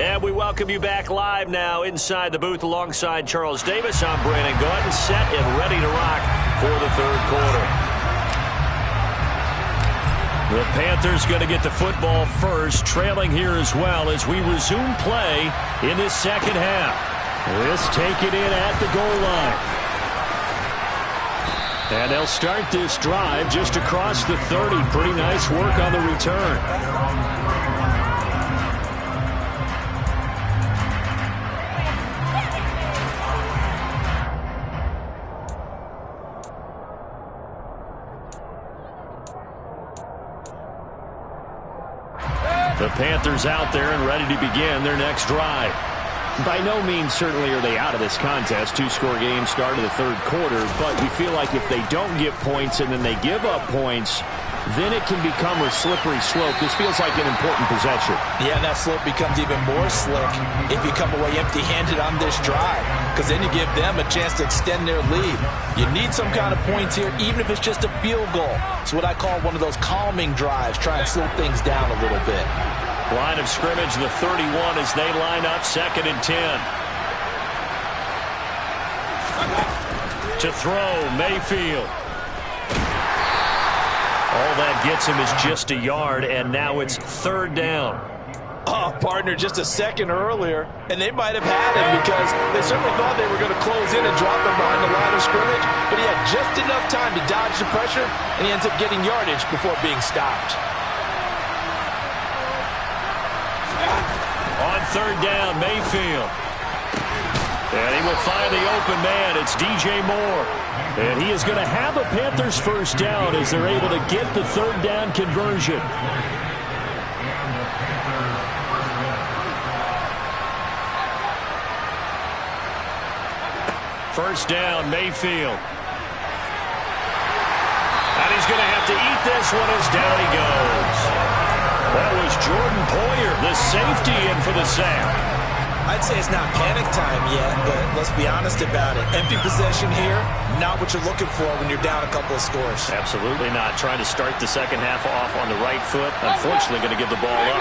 And we welcome you back live now inside the booth alongside Charles Davis. I'm Brandon Gaudin, set and ready to rock for the third quarter. The Panthers going to get the football first, trailing here as well as we resume play in this second half. This take it in at the goal line. And they'll start this drive just across the 30. Pretty nice work on the return. The Panthers out there and ready to begin their next drive. By no means certainly are they out of this contest. Two-score game start of the third quarter, but we feel like if they don't get points and then they give up points, then it can become a slippery slope. This feels like an important possession. Yeah, and that slope becomes even more slick if you come away empty-handed on this drive, because then you give them a chance to extend their lead. You need some kind of points here, even if it's just a field goal. It's what I call one of those calming drives, try and slow things down a little bit. Line of scrimmage, the 31 as they line up, 2nd and 10. To throw, Mayfield. All that gets him is just a yard, and now it's 3rd down. Oh, partner, just a second earlier, and they might have had him because they certainly thought they were going to close in and drop him behind the line of scrimmage, but he had just enough time to dodge the pressure, and he ends up getting yardage before being stopped. On 3rd down, Mayfield. And he will find the open man. It's DJ Moore. And he is going to have a Panthers first down as they're able to get the 3rd down conversion. First down, Mayfield. And he's going to have to eat this one as down he goes. That was Jordan Poyer, the safety, in for the sack. I'd say it's not panic time yet, but let's be honest about it. Empty possession here, not what you're looking for when you're down a couple of scores. Absolutely not. Trying to start the second half off on the right foot. Unfortunately, going to give the ball up.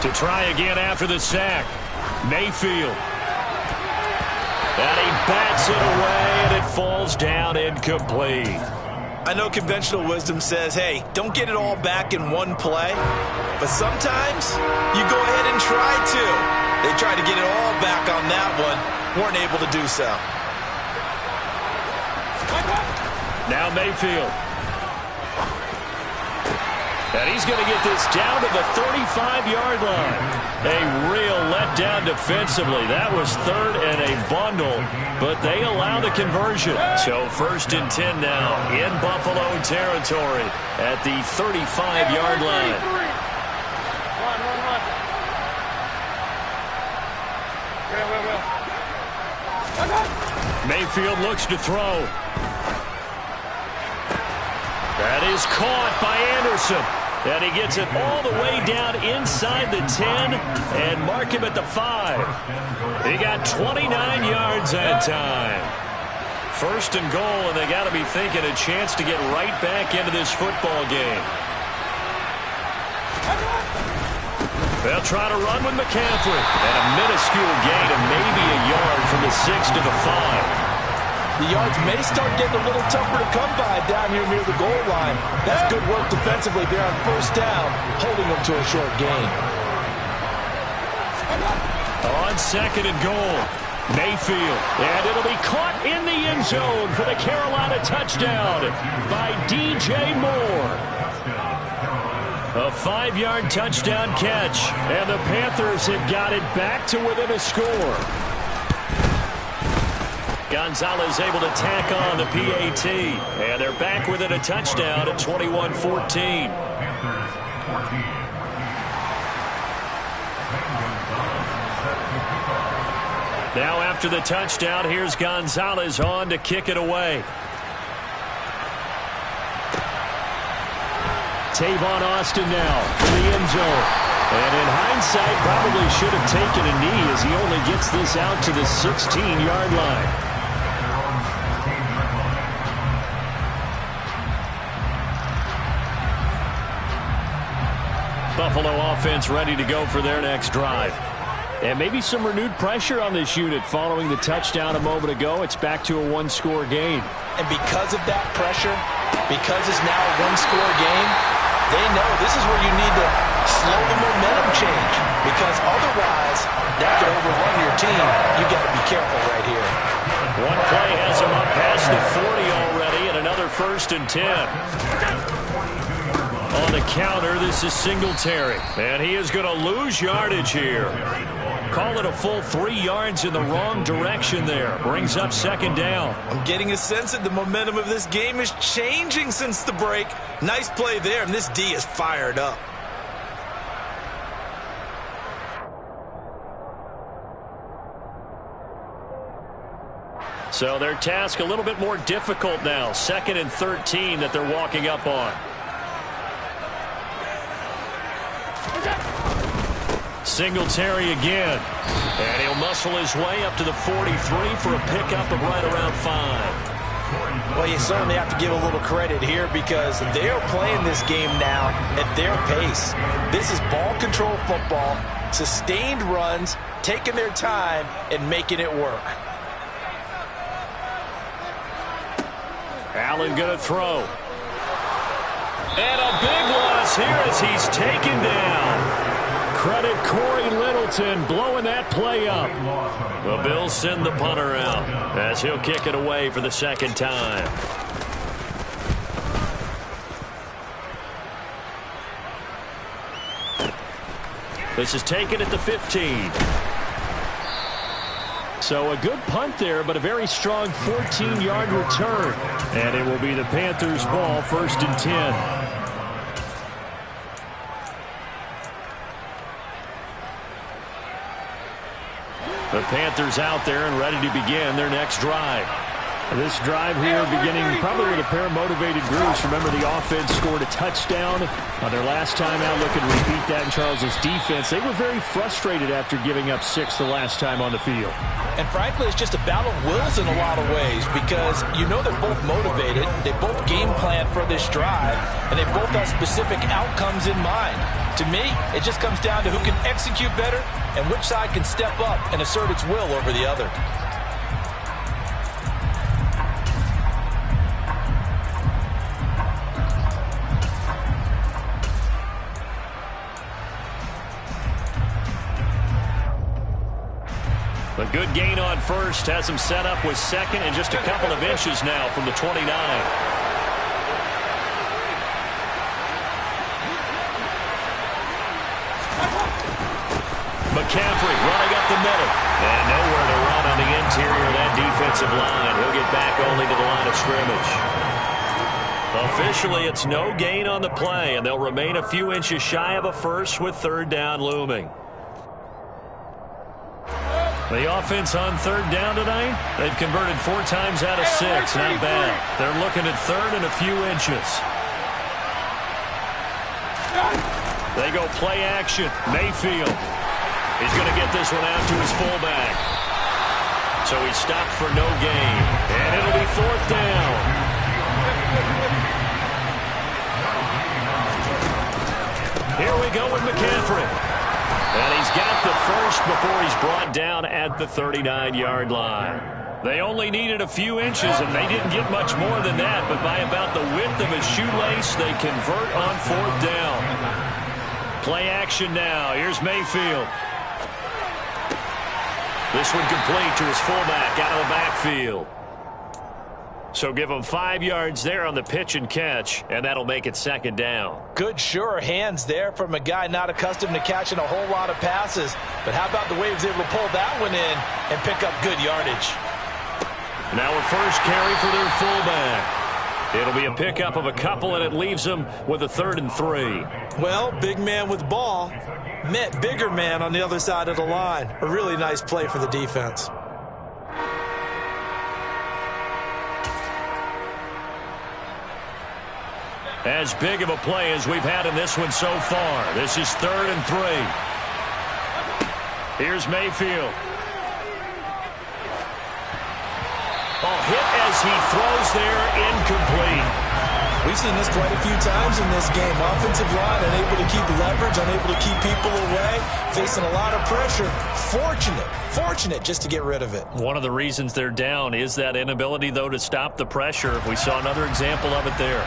To try again after the sack, Mayfield. And he bats it away, and it falls down incomplete. I know conventional wisdom says, hey, don't get it all back in one play. But sometimes you go ahead and try to. They tried to get it all back on that one. Weren't able to do so. Now Mayfield. And he's going to get this down to the 35-yard line. A real letdown defensively. That was 3rd and a bundle, but they allow the conversion. So 1st and 10 now in Buffalo territory at the 35-yard line. Mayfield looks to throw. That is caught by Anderson. And he gets it all the way down inside the 10 and mark him at the 5. He got 29 yards that time. 1st and goal, and they got to be thinking a chance to get right back into this football game. They'll try to run with McCaffrey. And a minuscule gain of maybe a yard from the 6 to the 5. The yards may start getting a little tougher to come by down here near the goal line. That's good work defensively there on 1st down, holding them to a short gain. On 2nd and goal, Mayfield. And it'll be caught in the end zone for the Carolina touchdown by DJ Moore. A 5-yard touchdown catch, and the Panthers have got it back to within a score. Gonzalez able to tack on the PAT, and they're back within a touchdown at 21-14. Now after the touchdown, here's Gonzalez on to kick it away. Tavon Austin now for the end zone. And in hindsight, probably should have taken a knee as he only gets this out to the 16-yard line. Buffalo offense ready to go for their next drive. And maybe some renewed pressure on this unit following the touchdown a moment ago. It's back to a one-score game. And because of that pressure, because it's now a one-score game, they know this is where you need to slow the momentum change. Because otherwise, that could overrun your team. You got to be careful right here. One play has him up past the 40 already, and another 1st and 10. On the counter, this is Singletary. And he is going to lose yardage here. Call it a full 3 yards in the wrong direction there. Brings up 2nd down. I'm getting a sense that the momentum of this game is changing since the break. Nice play there, and this D is fired up. So their task a little bit more difficult now. 2nd and 13 that they're walking up on. Singletary again. And he'll muscle his way up to the 43 for a pickup of right around 5. Well, you certainly have to give a little credit here because they are playing this game now at their pace. This is ball control football, sustained runs, taking their time and making it work. Allen going to throw. And a big loss here as he's taken down. Credit Corey Littleton blowing that play up. The Bills send the punter out as he'll kick it away for the 2nd time. This is taken at the 15. So a good punt there, but a very strong 14-yard return. And it will be the Panthers' ball, 1st and 10. The Panthers out there and ready to begin their next drive. This drive here beginning probably with a pair of motivated groups. Remember, the offense scored a touchdown on their last time out. Looking to repeat that in Charles' defense. They were very frustrated after giving up 6 the last time on the field. And frankly, it's just a battle of wills in a lot of ways because you know they're both motivated. They both game plan for this drive, and they both have specific outcomes in mind. To me, it just comes down to who can execute better and which side can step up and assert its will over the other. A good gain on 1st has him set up with 2nd and just a couple of inches now from the 29. McCaffrey running up the middle. And nowhere to run on the interior of that defensive line. He'll get back only to the line of scrimmage. Officially, it's no gain on the play, and they'll remain a few inches shy of a 1st with 3rd down looming. The offense on 3rd down tonight, they've converted 4 times out of 6. Not bad. They're looking at 3rd and a few inches. They go play action. Mayfield. He's going to get this one out to his fullback. So he stopped for no gain. And it'll be 4th down. Here we go with McCaffrey. And he's got the 1st before he's brought down at the 39-yard line. They only needed a few inches, and they didn't get much more than that. But by about the width of his shoelace, they convert on 4th down. Play action now. Here's Mayfield. This one complete to his fullback out of the backfield. So give him 5 yards there on the pitch and catch, and that'll make it 2nd down. Good, sure hands there from a guy not accustomed to catching a whole lot of passes. But how about the way he was able to pull that one in and pick up good yardage? Now a 1st carry for their fullback. It'll be a pickup of a couple, and it leaves them with a 3rd and 3. Well, big man with ball met bigger man on the other side of the line. A really nice play for the defense. As big of a play as we've had in this one so far. This is 3rd and 3. Here's Mayfield. Oh, hit as he throws there, incomplete. We've seen this quite a few times in this game. Offensive line unable to keep leverage, unable to keep people away, facing a lot of pressure. Fortunate just to get rid of it. One of the reasons they're down is that inability, though, to stop the pressure. We saw another example of it there.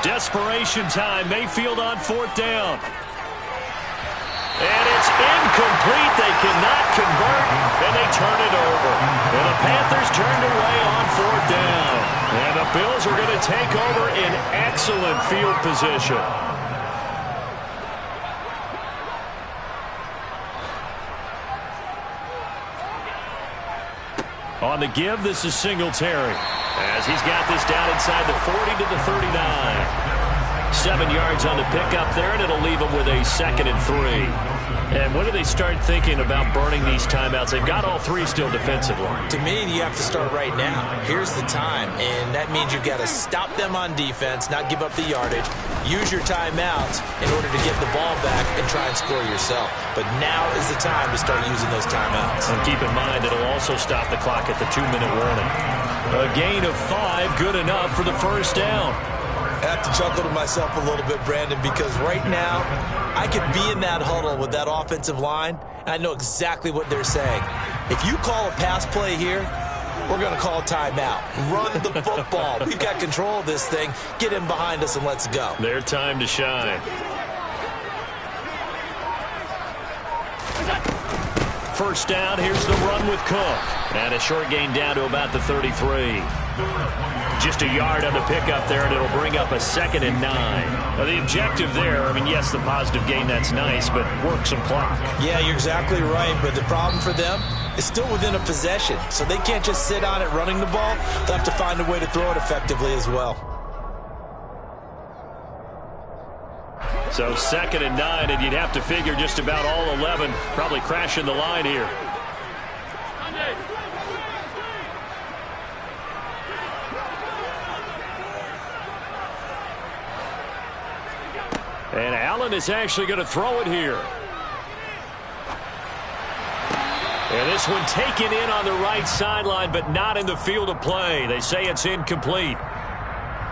Desperation time. Mayfield on 4th down. And it's incomplete. They cannot convert, and they turn it over. And the Panthers turned away on 4th down. And the Bills are going to take over in excellent field position. On the give, this is Singletary, as he's got this down inside the 40 to the 39. 7 yards on the pickup there, and it'll leave them with a 2nd and 3. And when do they start thinking about burning these timeouts? They've got all 3 still defensively. To me, you have to start right now. Here's the time, and that means you've got to stop them on defense, not give up the yardage, use your timeouts in order to get the ball back and try and score yourself. But now is the time to start using those timeouts. And keep in mind, it'll also stop the clock at the 2-minute warning. A gain of 5, good enough for the 1st down. I have to chuckle to myself a little bit, Brandon, because right now I could be in that huddle with that offensive line, and I know exactly what they're saying. If you call a pass play here, we're going to call a timeout. Run the football. We've got control of this thing. Get in behind us and let's go. Their time to shine. First down, here's the run with Cook. And a short gain down to about the 33. Just a yard on the pickup there, and it'll bring up a 2nd and 9. Now, the objective there, I mean, yes, the positive gain, that's nice, but work some clock. Yeah, you're exactly right, but the problem for them is still within a possession, so they can't just sit on it running the ball. They'll have to find a way to throw it effectively as well. So 2nd and 9, and you'd have to figure just about all 11 probably crashing the line here. And Allen is actually going to throw it here. And this one taken in on the right sideline, but not in the field of play. They say it's incomplete.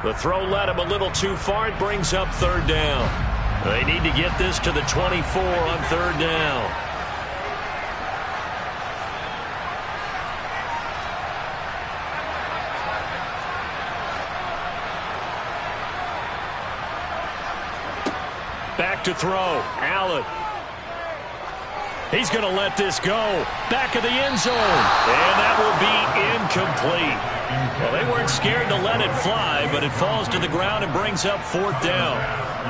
The throw led him a little too far. It brings up 3rd down. They need to get this to the 24 on 3rd down. Back to throw. Allen. He's going to let this go. Back of the end zone. And that will be incomplete. Well, they weren't scared to let it fly, but it falls to the ground and brings up 4th down.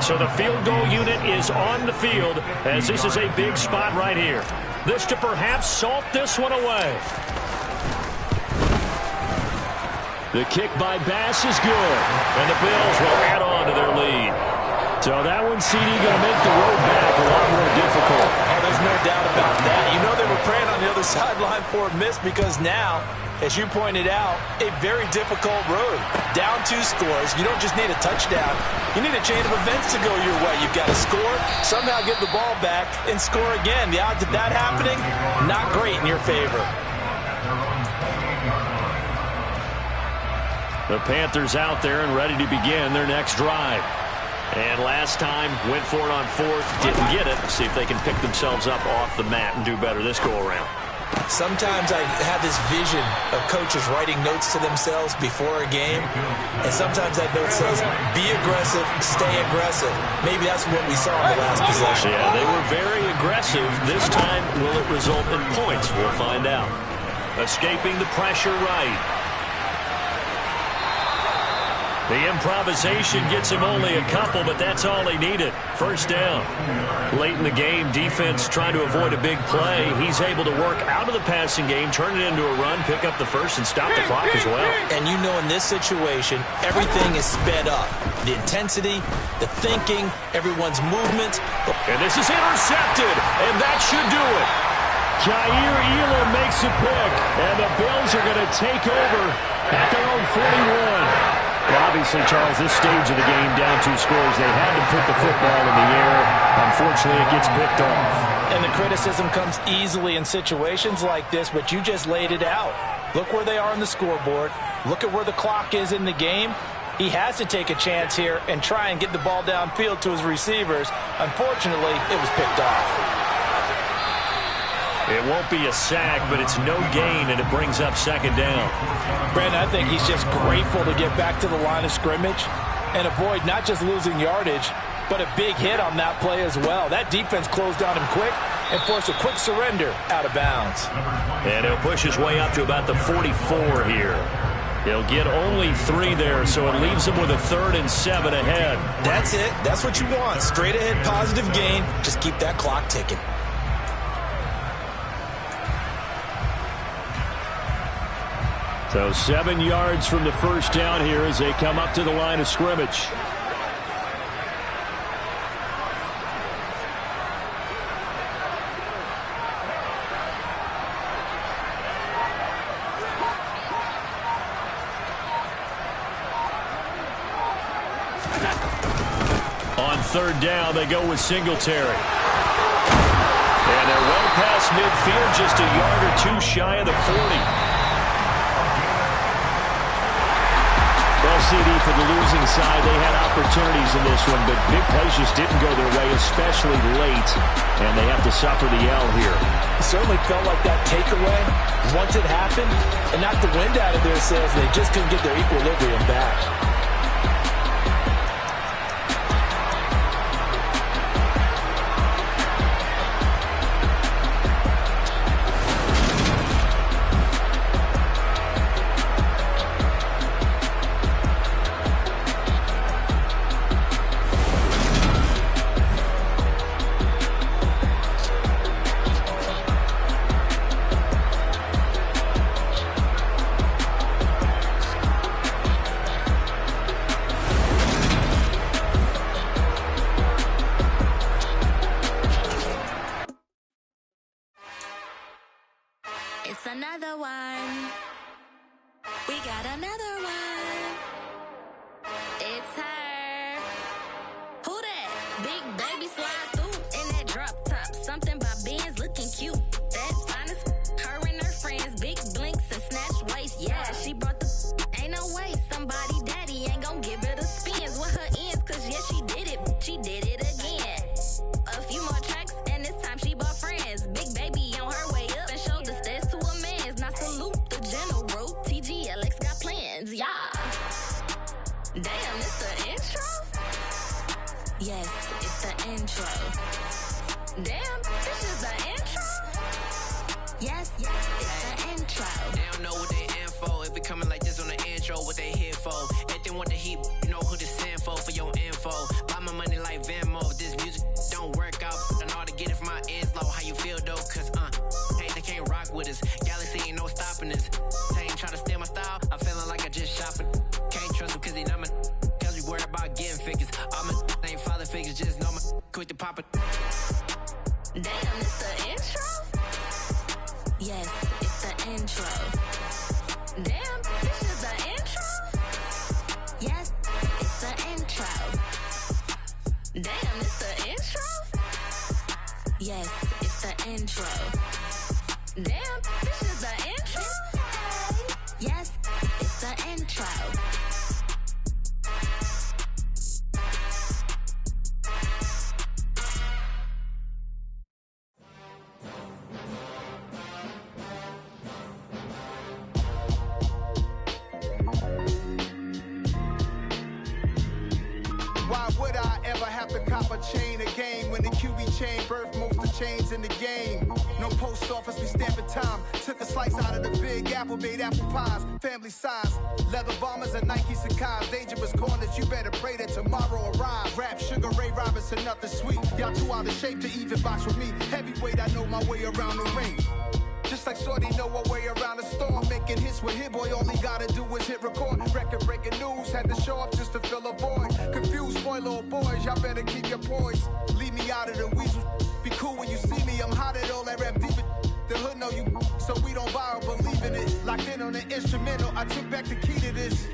So the field goal unit is on the field, as this is a big spot right here. This to perhaps salt this one away. The kick by Bass is good, and the Bills will add on to their lead. So that one, CD, going to make the road back a lot more difficult. Oh, there's no doubt about that. You know they were praying on the other sideline for a miss, because now, as you pointed out, a very difficult road. Down 2 scores. You don't just need a touchdown. You need a chain of events to go your way. You've got to score, somehow get the ball back, and score again. The odds of that happening, not great in your favor. The Panthers out there and ready to begin their next drive. And last time, went for it on 4th, didn't get it. See if they can pick themselves up off the mat and do better this go-around. Sometimes I have this vision of coaches writing notes to themselves before a game, and sometimes that note says, be aggressive, stay aggressive. Maybe that's what we saw in the last possession. Yeah, they were very aggressive. This time, will it result in points? We'll find out. Escaping the pressure right. The improvisation gets him only a couple, but that's all he needed. First down. Late in the game, defense trying to avoid a big play. He's able to work out of the passing game, turn it into a run, pick up the first, and stop the clock as well. And you know in this situation, everything is sped up. The intensity, the thinking, everyone's movement. And this is intercepted, and that should do it. Jair Elam makes a pick, and the Bills are going to take over at their own 41. Well, obviously, Charles, this stage of the game, down 2 scores, they had to put the football in the air. Unfortunately, it gets picked off. And the criticism comes easily in situations like this, but you just laid it out. Look where they are on the scoreboard. Look at where the clock is in the game. He has to take a chance here and try and get the ball downfield to his receivers. Unfortunately, it was picked off. It won't be a sack, but it's no gain, and it brings up 2nd down. Brandon, I think he's just grateful to get back to the line of scrimmage and avoid not just losing yardage, but a big hit on that play as well. That defense closed on him quick and forced a quick surrender out of bounds. And he'll push his way up to about the 44 here. He'll get only 3 there, so it leaves him with a 3rd and 7 ahead. That's it. That's what you want. Straight ahead positive gain. Just keep that clock ticking. So 7 yards from the first down here as they come up to the line of scrimmage. On 3rd down, they go with Singletary. And they're well past midfield, just a yard or 2 shy of the 40. Well, CD, for the losing side, they had opportunities in this one, but big plays just didn't go their way, especially late, and they have to suffer the L here. It certainly felt like that takeaway, once it happened, and knocked the wind out of their sails, and they just couldn't get their equilibrium back. It's another one. We got another one. It's her. Who that? Big baby slide through in that drop top. Something by Benz looking cute. That's fine as her and her friends. Big blinks and snatch waist. Yeah, she brought the ain't no way. Somebody daddy ain't gon' give it a spins with her ends. Cause yeah, she did it. She did it again. A few more tracks and this time she bought friends. Big baby on her way up and showed the stairs to a man's. Now salute the general. TGLX got plans. Yeah. Damn, it's the intro? Yes, it's the intro. Damn, this is the intro? Yes, it's the intro. They don't know what they in for. If we coming like this on the intro, what they here for? If they want the heat, you know who to send for your info. Buy my money like Venmo. If this music don't work out, I know how to get it from my ends low. How you feel though? Cause hey, they can't rock with us. Galaxy ain't no stopping this. They ain't trying to steal my style. I'm feeling like I just shot for. Can't trust them cause they not my. Cause we worried about getting figures. All my ain't father figures, just know my quick to pop it. Damn, it's the intro? Yes, it's the intro. Damn, this is the intro? Yes, it's the intro. Damn, it's the intro? Yes, it's the intro. Damn, this is the intro? Yes, it's the intro. Why would I ever have to cop a chain again when the QB chain birthed most of chains in the game? No post office, we stamping time. Took a slice out of the big apple, made apple pies, family size. Leather bombers and Nike Sacai's. Dangerous corners, you better pray that tomorrow arrives. Rap, Sugar Ray Robinson, nothing sweet. Y'all too out of shape to even box with me. Heavyweight, I know my way around the ring. Just like Shorty know her way around the storm. Making hits with Hit Boy, all he gotta do is hit record. Record breaking news, had to show up just to fill a void. Confused boy, little boys, y'all better keep your poise. Leave me out of the weasel. Be cool when you see me, I'm hot at all that rap deep. The hood know you, so we don't borrow, believe in it. Locked in on the instrumental, I took back the key to this.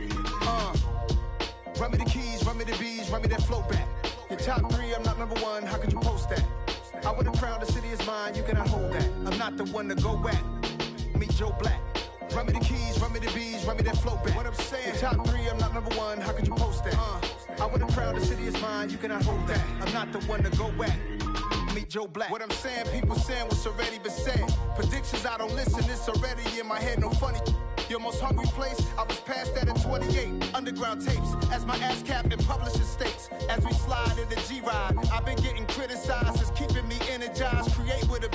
Run me the keys, run me the bees, run me that flow back. Your top 3, I'm not number 1, how could you post that? I would've crowned the city is mine, you cannot hold that. I'm not the one to go back. Meet Joe Black. Run me the keys, run me the bees, run me that flow back. What I'm saying, your top 3, I'm not number 1, how could you post that? I would've crowned the city is mine, you cannot hold that. I'm not the one to go back. Meet Joe Black. What I'm saying, people saying what's already been said. Predictions, I don't listen, it's already in my head, no funny. Your most hungry place, I was past that at 28. Underground tapes, as my ass cap in publishing states. As we slide in the G-Ride, I've been getting criticized, it's keeping me energized. Create with a